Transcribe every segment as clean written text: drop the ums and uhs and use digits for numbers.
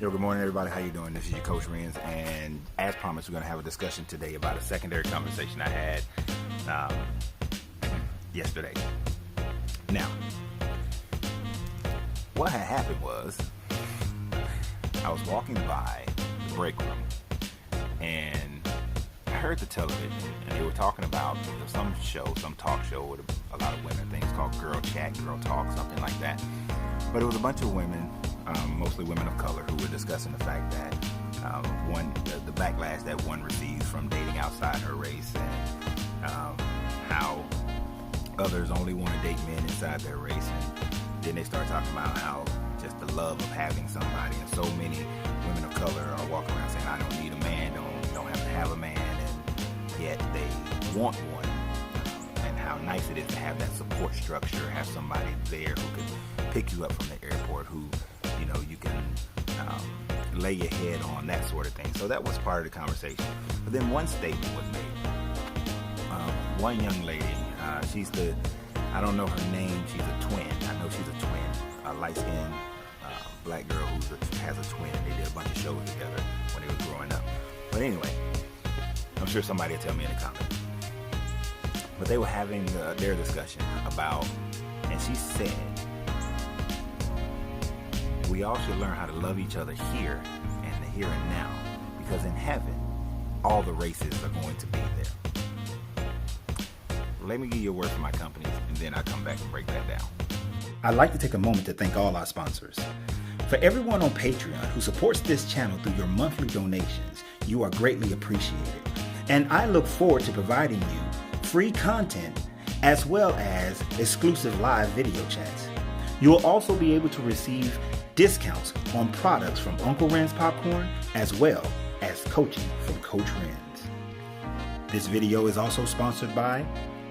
Yo, good morning, everybody. How you doing? This is your Coach Renz, and as promised, we're going to have a discussion today about a secondary conversation I had yesterday. Now, what had happened was I was walking by the break room, and I heard the television, and they were talking about some talk show with a lot of women. I think it's called Girl Chat, Girl Talk, something like that. But it was a bunch of women, mostly women of color, who were discussing the fact that the backlash that one receives from dating outside her race, and how others only want to date men inside their race. And then they start talking about how just the love of having somebody, and so many women of color are walking around saying, I don't need a man, don't have to have a man, and yet they want one. And how nice it is to have that support structure, have somebody there who can pick you up from the airport, who you can lay your head on, that sort of thing. So that was part of the conversation. But then one statement was made. One young lady, I don't know her name, she's a twin. I know she's a twin, a light-skinned black girl who has a twin. They did a bunch of shows together when they were growing up. But anyway, I'm sure somebody will tell me in the comments. But they were having their discussion about, and she said, we all should learn how to love each other here and the here and now, because in heaven, all the races are going to be there. Let me give you a word from my companies, and then I'll come back and break that down. I'd like to take a moment to thank all our sponsors. For everyone on Patreon who supports this channel through your monthly donations, you are greatly appreciated. And I look forward to providing you free content as well as exclusive live video chats. You will also be able to receive discounts on products from Uncle Ren's Popcorn as well as coaching from Coach Renz. This video is also sponsored by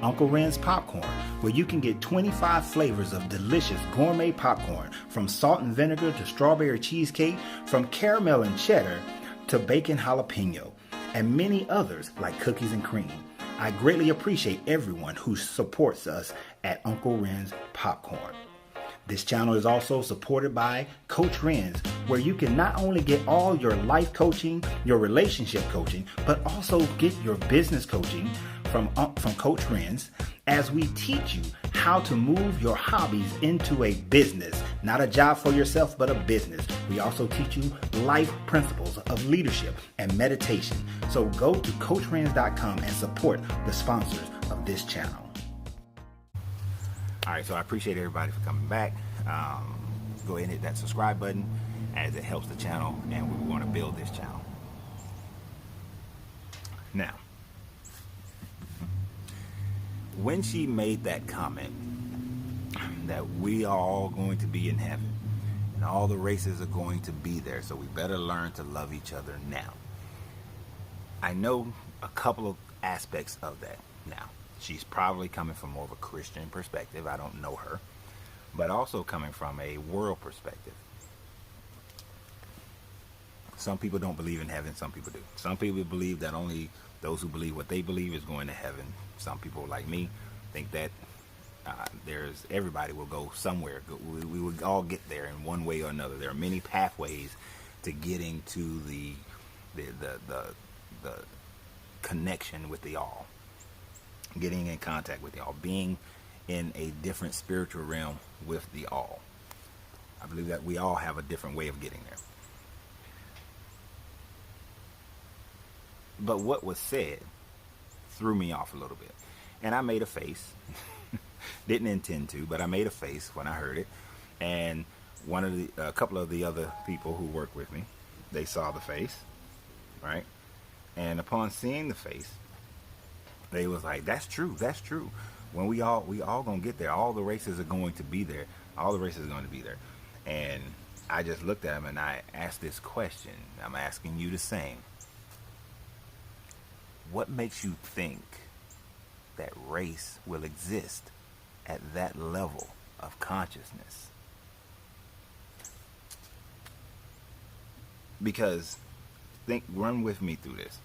Uncle Ren's Popcorn, where you can get 25 flavors of delicious gourmet popcorn, from salt and vinegar to strawberry cheesecake, from caramel and cheddar to bacon jalapeno, and many others like cookies and cream. I greatly appreciate everyone who supports us at Uncle Ren's Popcorn. This channel is also supported by Coach Renz, where you can not only get all your life coaching, your relationship coaching, but also get your business coaching from Coach Renz, as we teach you how to move your hobbies into a business, not a job for yourself, but a business. We also teach you life principles of leadership and meditation. So go to CoachRenz.com and support the sponsors of this channel. All right, so I appreciate everybody for coming back. Go ahead and hit that subscribe button, as it helps the channel, and we want to build this channel. Now, when she made that comment that we are all going to be in heaven and all the races are going to be there, so we better learn to love each other now, I know a couple of aspects of that. Now, she's probably coming from more of a Christian perspective. I don't know her. But also coming from a world perspective. Some people don't believe in heaven. Some people do. Some people believe that only those who believe what they believe is going to heaven. Some people, like me, think that everybody will go somewhere. We will all get there in one way or another. There are many pathways to getting to the connection with the all. Getting in contact with the all, being in a different spiritual realm with the all. I believe that we all have a different way of getting there. But what was said threw me off a little bit. And I made a face. Didn't intend to, but I made a face when I heard it. And a couple of the other people who work with me, they saw the face, right? And upon seeing the face, they was like, that's true. When we all gonna get there, all the races are going to be there. All the races are going to be there. And I just looked at them and I asked this question. I'm asking you the same. What makes you think that race will exist at that level of consciousness? Because run with me through this.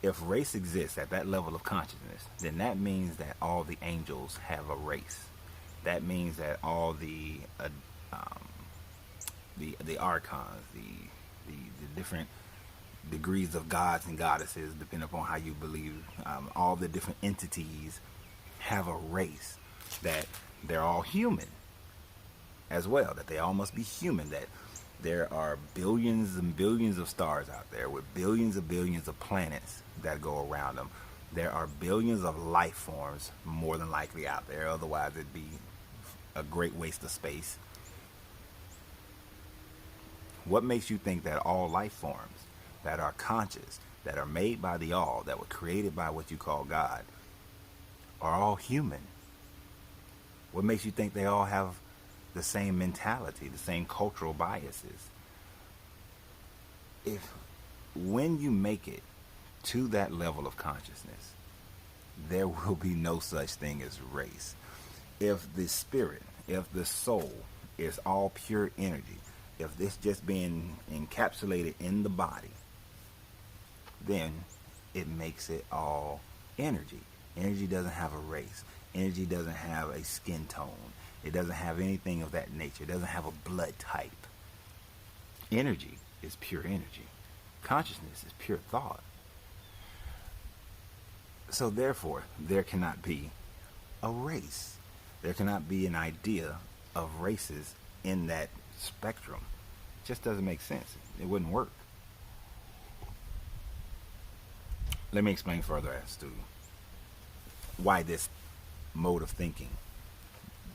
If race exists at that level of consciousness, then that means that all the angels have a race. That means that all the the archons, the different degrees of gods and goddesses, depending upon how you believe. All the different entities have a race that they're all human as well, that they all must be human, that there are billions and billions of stars out there with billions of planets that go around them. There are billions of life forms more than likely out there, otherwise it'd be a great waste of space. What makes you think that all life forms that are conscious, that are made by the all, that were created by what you call God, are all human? What makes you think they all have the same mentality, the same cultural biases? When you make it to that level of consciousness, there will be no such thing as race. If the spirit, if the soul is all pure energy, if this just being encapsulated in the body, then it makes it all energy. Energy doesn't have a race. Energy doesn't have a skin tone. It doesn't have anything of that nature. It doesn't have a blood type. Energy is pure energy. Consciousness is pure thought. So therefore, there cannot be a race. There cannot be an idea of races in that spectrum. It just doesn't make sense. It wouldn't work. Let me explain further as to why this mode of thinking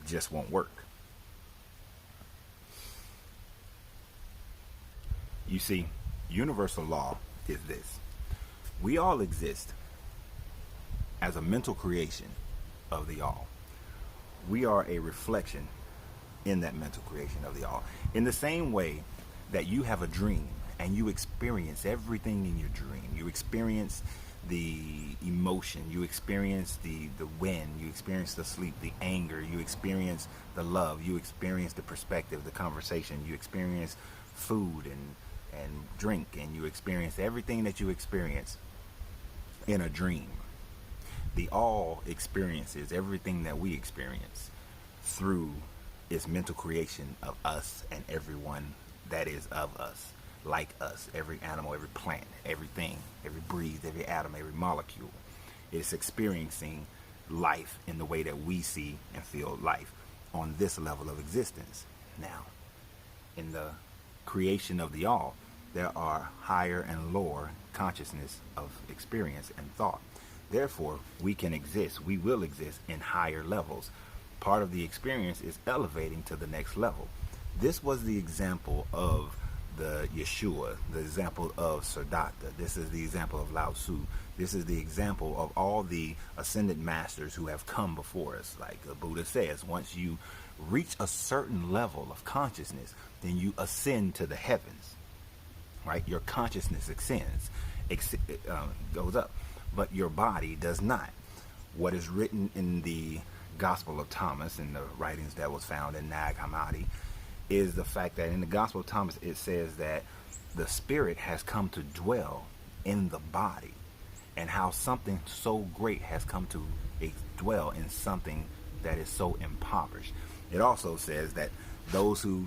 just won't work. You see, universal law is this: we all exist as a mental creation of the all. We are a reflection in that mental creation of the all. In the same way that you have a dream and you experience everything in your dream, you experience the emotion, you experience the wind, you experience the sleep, the anger, you experience the love, you experience the perspective, the conversation, you experience food and drink, and you experience everything that you experience in a dream. The all experiences everything that we experience through its mental creation of us and everyone that is of us, like us, every animal, every plant, everything, every breeze, every atom, every molecule. It's experiencing life in the way that we see and feel life on this level of existence. Now, in the creation of the all, there are higher and lower consciousness of experience and thought. Therefore, we can exist, we will exist in higher levels. Part of the experience is elevating to the next level. This was the example of the Yeshua, the example of Siddhartha. This is the example of Lao Tzu. This is the example of all the ascended masters who have come before us. Like the Buddha says, once you reach a certain level of consciousness, then you ascend to the heavens, right? Your consciousness ascends, goes up, but your body does not. What is written in the Gospel of Thomas, in the writings that was found in Nag Hammadi, is the fact that in the Gospel of Thomas it says that the spirit has come to dwell in the body, and how something so great has come to dwell in something that is so impoverished. It also says that those who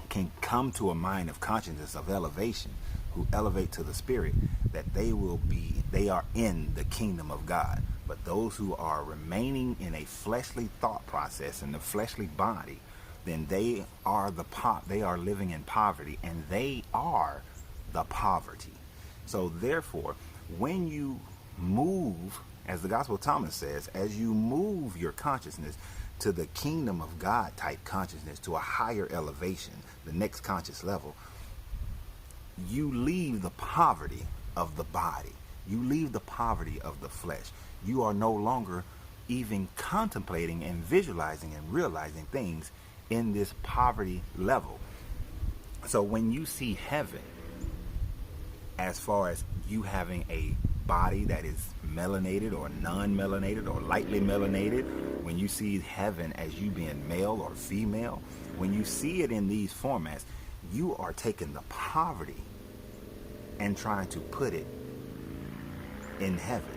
can come to a mind of consciousness of elevation, who elevate to the spirit, that they are in the kingdom of God. But those who are remaining in a fleshly thought process, in the fleshly body, then they are living in poverty, and they are the poverty. So therefore, when you move, as the Gospel of Thomas says, as you move your consciousness to the kingdom of God type consciousness, to a higher elevation, the next conscious level, you leave the poverty of the body. You leave the poverty of the flesh. You are no longer even contemplating and visualizing and realizing things in this poverty level. So when you see heaven, as far as you having a body that is melanated or non-melanated or lightly melanated, when you see heaven as you being male or female, when you see it in these formats, you are taking the poverty and trying to put it in heaven,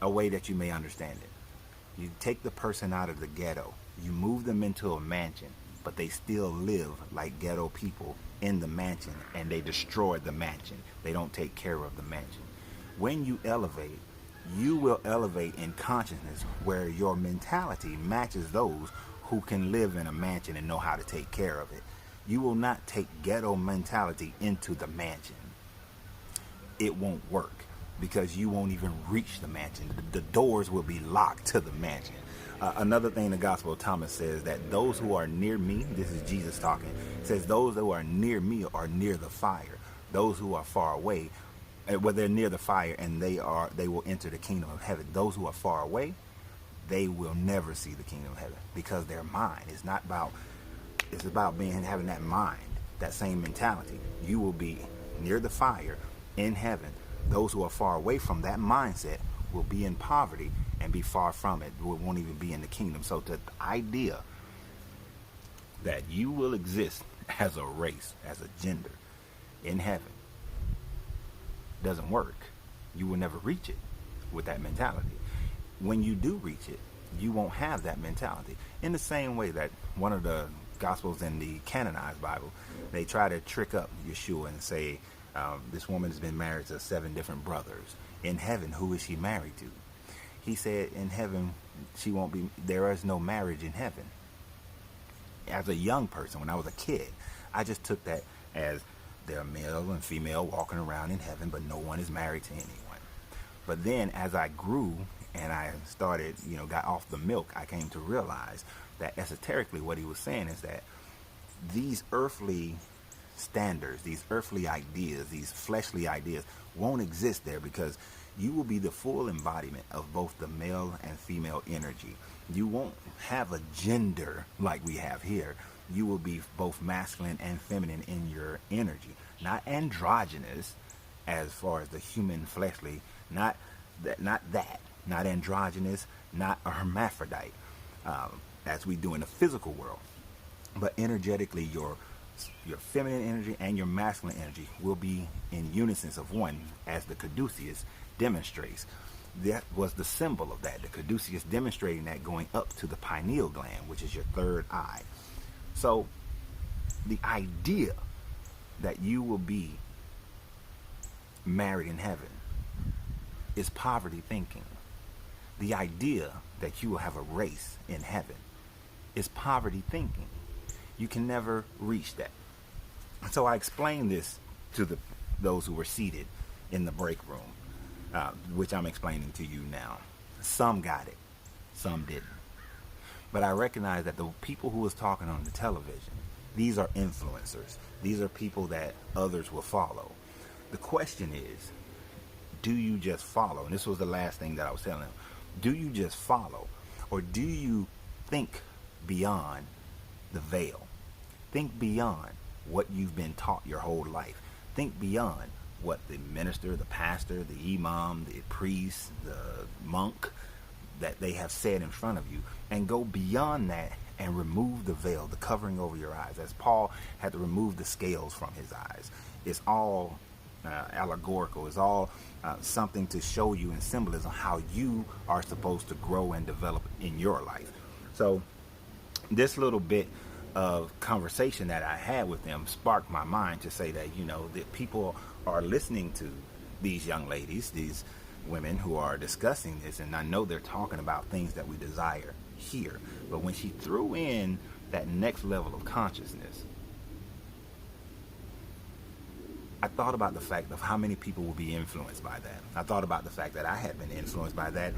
a way that you may understand it. You take the person out of the ghetto, you move them into a mansion, but they still live like ghetto people in the mansion, and they destroy the mansion. They don't take care of the mansion. When you elevate, you will elevate in consciousness where your mentality matches those who can live in a mansion and know how to take care of it. You will not take ghetto mentality into the mansion. It won't work because you won't even reach the mansion. The doors will be locked to the mansion. Another thing the Gospel of Thomas says that those who are near me, this is Jesus talking, says those who are near me are near the fire. Those who are far away, well, they're near the fire, and they will enter the kingdom of heaven. Those who are far away, they will never see the kingdom of heaven because their mind is not about. It's about having that mind, that same mentality. You will be near the fire in heaven. Those who are far away from that mindset will be in poverty and be far from it. Won't even be in the kingdom. So the idea that you will exist as a race, as a gender in heaven doesn't work. You will never reach it with that mentality. When you do reach it, you won't have that mentality. In the same way that one of the Gospels in the canonized Bible, they try to trick up Yeshua and say, this woman has been married to 7 different brothers. In heaven, who is she married to? He said, in heaven, there is no marriage in heaven. As a young person, when I was a kid, I just took that as there are male and female walking around in heaven, but no one is married to anyone. But then as I grew and I started, got off the milk, I came to realize that esoterically what he was saying is that these earthly standards, these earthly ideas, these fleshly ideas won't exist there because you will be the full embodiment of both the male and female energy. You won't have a gender like we have here. You will be both masculine and feminine in your energy, not androgynous as far as the human fleshly, not androgynous, not a hermaphrodite, as we do in the physical world, but energetically your feminine energy and your masculine energy will be in unison of one, as the caduceus demonstrates. That was the symbol of that, the caduceus demonstrating that going up to the pineal gland, which is your third eye. So the idea that you will be married in heaven is poverty thinking. The idea that you will have a race in heaven is poverty thinking. You can never reach that. So I explained this to those who were seated in the break room, which I'm explaining to you now. Some got it, some didn't. But I recognize that the people who was talking on the television, these are influencers. These are people that others will follow. The question is, do you just follow? And this was the last thing that I was telling them. Do you just follow? Or do you think beyond the veil? Think beyond what you've been taught your whole life. Think beyond what the minister, the pastor, the imam, the priest, the monk, that they have said in front of you, and go beyond that and remove the veil, the covering over your eyes. As Paul had to remove the scales from his eyes. It's all allegorical. It's all something to show you in symbolism how you are supposed to grow and develop in your life. So this little bit of conversation that I had with them sparked my mind to say that, that people are listening to these young ladies, these women who are discussing this, and I know they're talking about things that we desire here. But when she threw in that next level of consciousness, I thought about the fact of how many people will be influenced by that. I thought about the fact that I had been influenced by that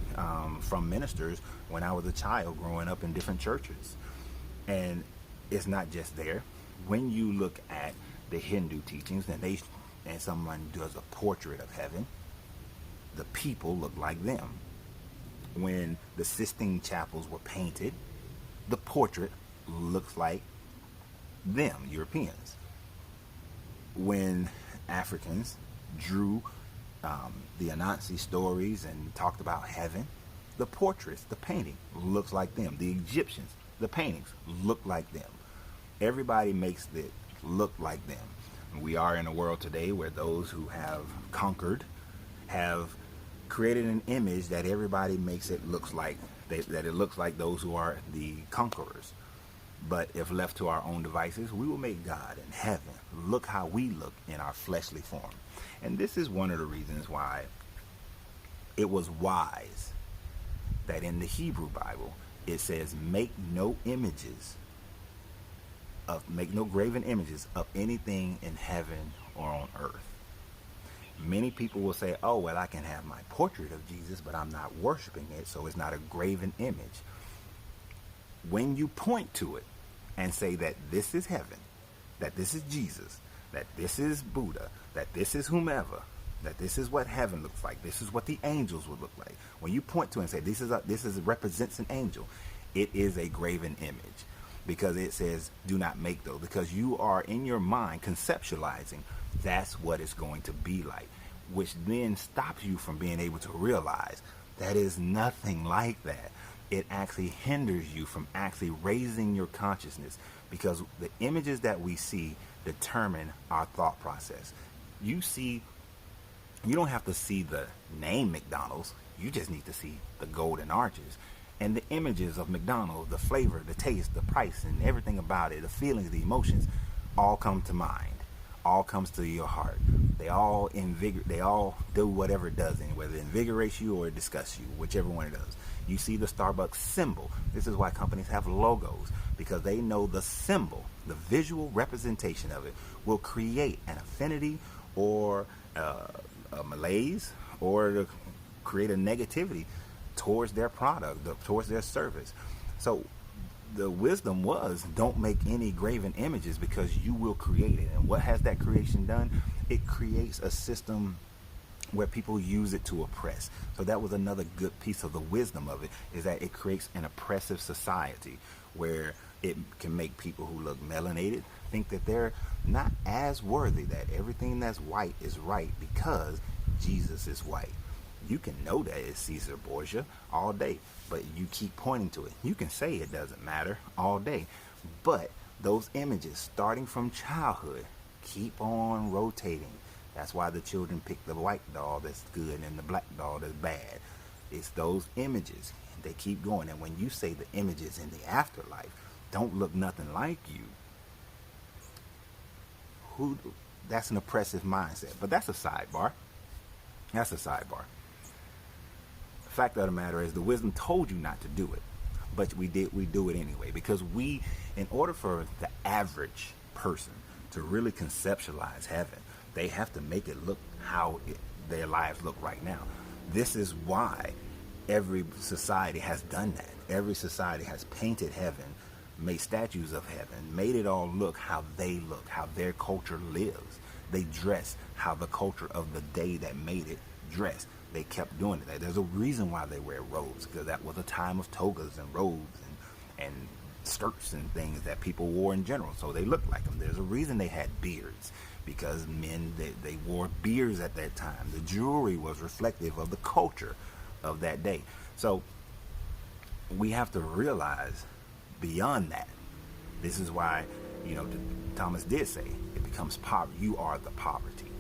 from ministers when I was a child growing up in different churches. And it's not just there. When you look at the Hindu teachings and someone does a portrait of heaven, the people look like them. When the Sistine chapels were painted, the portrait looks like them, Europeans. When Africans drew the Anansi stories and talked about heaven, the portraits, the painting looks like them. The Egyptians, the paintings look like them. Everybody makes it look like them. We are in a world today where those who have conquered have created an image that everybody makes it looks like, that it looks like those who are the conquerors. But if left to our own devices, we will make God in heaven look how we look in our fleshly form. And this is one of the reasons why it was wise that in the Hebrew Bible it says, make no graven images of anything in heaven or on earth. Many people will say, oh, well, I can have my portrait of Jesus, but I'm not worshiping it, so it's not a graven image. When you point to it and say that this is heaven, that this is Jesus, that this is Buddha, that this is whomever, that this is what heaven looks like, this is what the angels would look like. When you point to it and say this represents an angel, it is a graven image, because it says do not make those, because you are in your mind conceptualizing that's what it's going to be like, which then stops you from being able to realize that is nothing like that. It actually hinders you from actually raising your consciousness, because the images that we see determine our thought process. You don't have to see the name McDonald's, you just need to see the golden arches. And the images of McDonald's, the flavor, the taste, the price, and everything about it, the feelings, the emotions, all come to mind, all comes to your heart. They all do whatever it does, and whether it invigorates you or it disgusts you, whichever one it does. You see the Starbucks symbol. This is why companies have logos, because they know the symbol, the visual representation of it, will create an affinity or a malaise, or to create a negativity towards their product, towards their service. So the wisdom was, don't make any graven images, because you will create it. And what has that creation done? It creates a system where people use it to oppress. So that was another good piece of the wisdom of it, is that it creates an oppressive society where it can make people who look melanated think that they're not as worthy, that everything that's white is right because Jesus is white. You can know that it's Caesar Borgia all day, but you keep pointing to it. You can say it doesn't matter all day, but those images starting from childhood keep on rotating. That's why the children pick the white doll that's good and the black doll that's bad. It's those images. They keep going. And when you say the images in the afterlife don't look nothing like you, that's an oppressive mindset. But that's a sidebar. That's a sidebar. The fact of the matter is, the wisdom told you not to do it, but we do it anyway, because in order for the average person to really conceptualize heaven, they have to make it look how their lives look right now. This is why every society has done that. Every society has painted heaven, made statues of heaven, made it all look how they look, how their culture lives. They dress how the culture of the day that made it dressed. They kept doing it. There's a reason why they wear robes, because that was a time of togas and robes and skirts and things that people wore in general, so they looked like them. There's a reason they had beards, because men, they wore beards at that time. The jewelry was reflective of the culture of that day. So we have to realize beyond that. This is why, Thomas did say it becomes poverty. You are the poverty,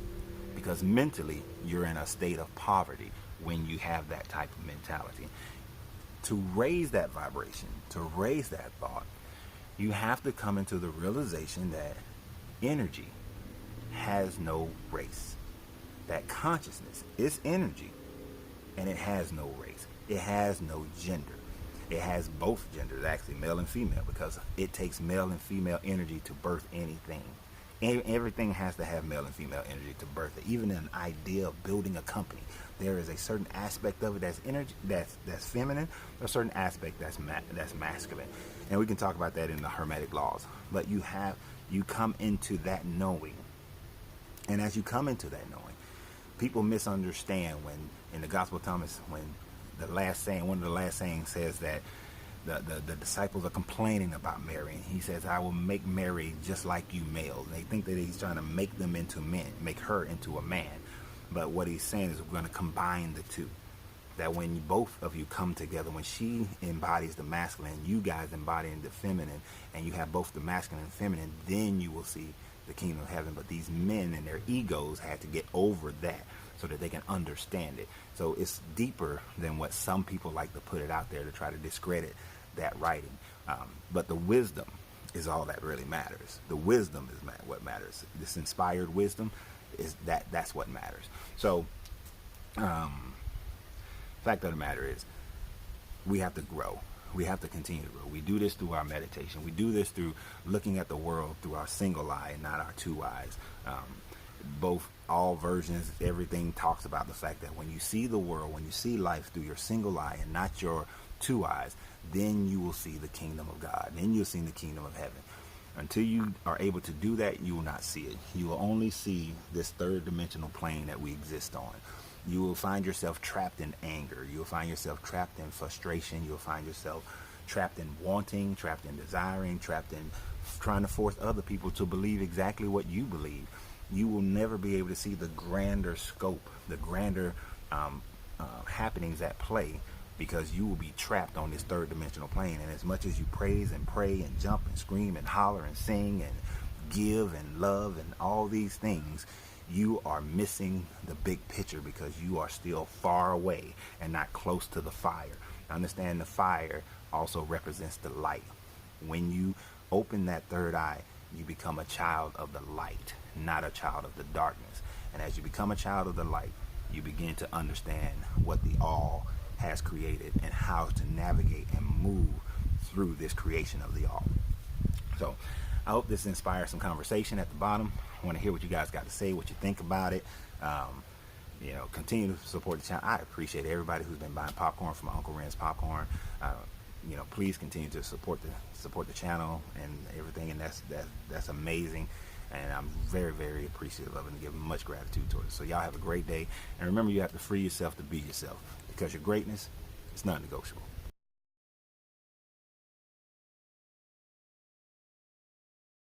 because mentally you're in a state of poverty when you have that type of mentality. To raise that vibration, to raise that thought, you have to come into the realization that energy has no race. That consciousness is energy, and it has no race. It has no gender. It has both genders, actually, male and female, because it takes male and female energy to birth anything. Everything has to have male and female energy to birth it. Even an idea of building a company, there is a certain aspect of it that's energy, that's feminine, a certain aspect that's masculine, and we can talk about that in the Hermetic laws. But you come into that knowing, and as you come into that knowing, people misunderstand when in the Gospel of Thomas, when one of the last sayings says that the disciples are complaining about Mary, and he says, I will make Mary just like you males. And they think that he's trying to make them into men, make her into a man. But what he's saying is we're going to combine the two. That when both of you come together, when she embodies the masculine, you guys embodying the feminine, and you have both the masculine and feminine, then you will see the kingdom of heaven. But these men and their egos had to get over that so that they can understand it. So it's deeper than what some people like to put it out there to try to discredit that writing. But the wisdom is all that really matters. The wisdom is what matters. This inspired wisdom that's what matters. So, fact of the matter is, we have to grow. We have to continue to grow. We do this through our meditation. We do this through looking at the world through our single eye and not our two eyes. All versions, everything talks about the fact that when you see the world, when you see life through your single eye and not your two eyes, then you will see the kingdom of God. Then you'll see the kingdom of heaven. Until you are able to do that, you will not see it. You will only see this third dimensional plane that we exist on. You will find yourself trapped in anger. You will find yourself trapped in frustration. You will find yourself trapped in wanting, trapped in desiring, trapped in trying to force other people to believe exactly what you believe. You will never be able to see the grander scope, the grander happenings at play, because you will be trapped on this third dimensional plane. And as much as you praise and pray and jump and scream and holler and sing and give and love and all these things, you are missing the big picture because you are still far away and not close to the fire. Understand, the fire also represents the light. When you open that third eye, you become a child of the light, not a child of the darkness. And as you become a child of the light, you begin to understand what the all has created and how to navigate and move through this creation of the all. So I hope this inspires some conversation at the bottom. I want to hear what you guys got to say, what you think about it. Continue to support the channel. I appreciate everybody who's been buying popcorn from Uncle Ren's Popcorn. Please continue to support the channel and everything, and that's amazing. And I'm very, very appreciative of it and give much gratitude towards it. So y'all have a great day. And remember, you have to free yourself to be yourself, because your greatness is non-negotiable.